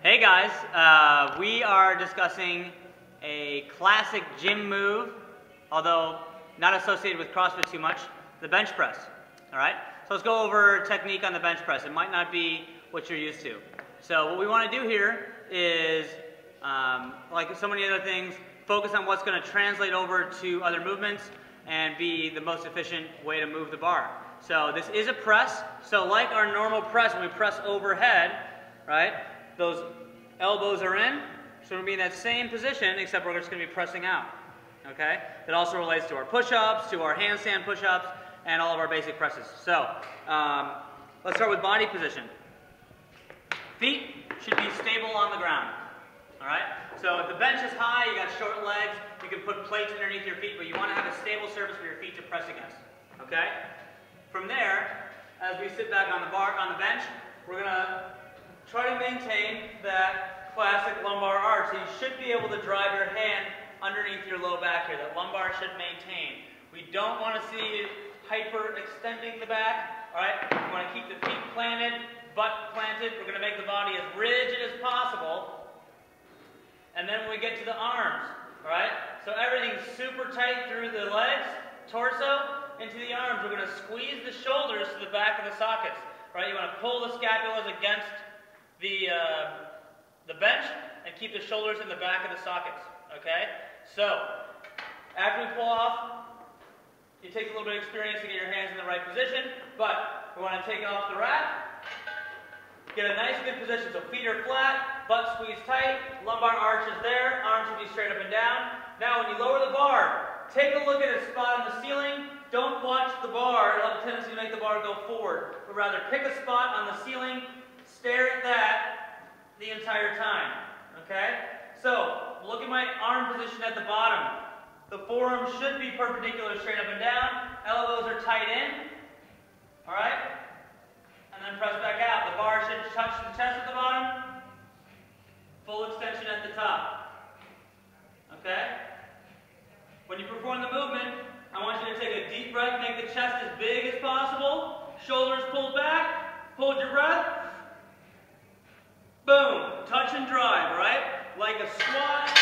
Hey guys, we are discussing a classic gym move, although not associated with CrossFit too much, the bench press. All right, so let's go over technique on the bench press. It might not be what you're used to. So what we want to do here is, like so many other things, focus on what's going to translate over to other movements and be the most efficient way to move the bar. So this is a press, so like our normal press, when we press overhead, right, those elbows are in, so we're going to be in that same position, except we're just going to be pressing out, okay? That also relates to our push-ups, to our handstand push-ups, and all of our basic presses. So, let's start with body position. Feet should be stable on the ground, all right? So if the bench is high, you got short legs, you can put plates underneath your feet, but you want to have a stable surface for your feet to press against, okay? From there, as we sit back on the bench, we're going to try to maintain that classic lumbar arch. So you should be able to drive your hand underneath your low back here. That lumbar should maintain. We don't want to see it hyper extending the back. All right, we want to keep the feet planted, butt planted. We're going to make the body as rigid as possible. And then when we get to the arms, all right, so everything's super tight through the legs, torso, into the arms. We're going to squeeze the shoulders to the back of the sockets. Right, you want to pull the scapulas against the bench and keep the shoulders in the back of the sockets, okay? So, after we pull off, it takes a little bit of experience to get your hands in the right position, but we want to take off the rack, get a nice good position, so feet are flat, butt squeezed tight, lumbar arch is there, arms should be straight up and down. Now when you lower the bar, take a look at a spot on the ceiling. Don't watch the bar, it'll have a tendency to make the bar go forward, but rather pick a spot on the ceiling, stare at that the entire time, okay? So, look at my arm position at the bottom. The forearm should be perpendicular straight up and down. Elbows are tight in, all right? And then press back out. The bar should touch the chest at the bottom. Full extension at the top, okay? When you perform the movement, I want you to take a deep breath, make the chest as big as possible. Shoulders pulled back, hold your breath. Boom, touch and drive, right? Like a squat,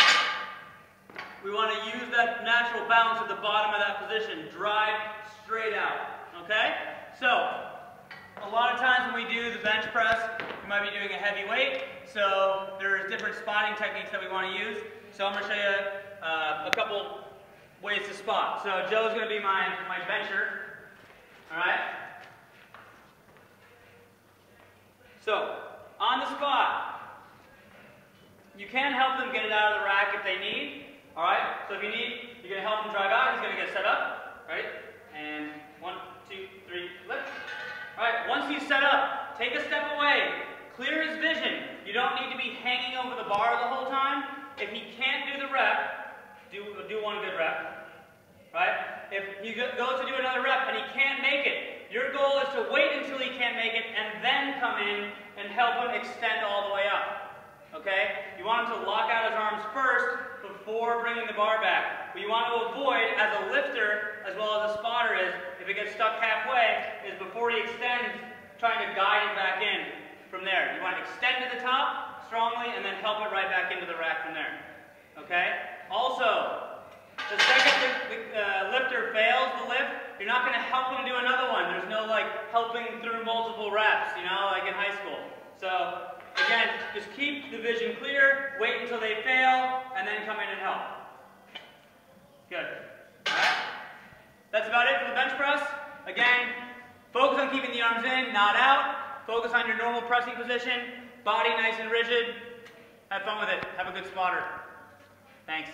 we want to use that natural bounce at the bottom of that position. Drive straight out, okay? So, a lot of times when we do the bench press, we might be doing a heavy weight, so there's different spotting techniques that we want to use. So I'm going to show you a couple ways to spot. So Joe's going to be my bencher, all right? So, on the spot, you can help them get it out of the rack if they need, all right? So if you need, you're going to help him drive out. He's going to get set up, right? And 1, 2, 3, lift. All right, once he's set up, take a step away. Clear his vision. You don't need to be hanging over the bar the whole time. If he can't do the rep, do one good rep, right? If he goes to do another rep and he can't make it, your goal is to wait until he can't make it and then come in and help him extend all the way up, okay? You want him to lock out his arms first before bringing the bar back. What you want to avoid as a lifter, as well as a spotter is, if it gets stuck halfway, is before he extends, trying to guide it back in from there. You want to extend to the top strongly and then help it right back into the rack from there, okay? Also, the second the lifter fails the lift, you're not going to help him do another one. There's no like helping through multiple reps, you know, like in high school. So again, just keep the vision clear, wait until they fail, and then come in and help. Good. All right. That's about it for the bench press. Again, focus on keeping the arms in, not out. Focus on your normal pressing position. Body nice and rigid. Have fun with it. Have a good spotter. Thanks.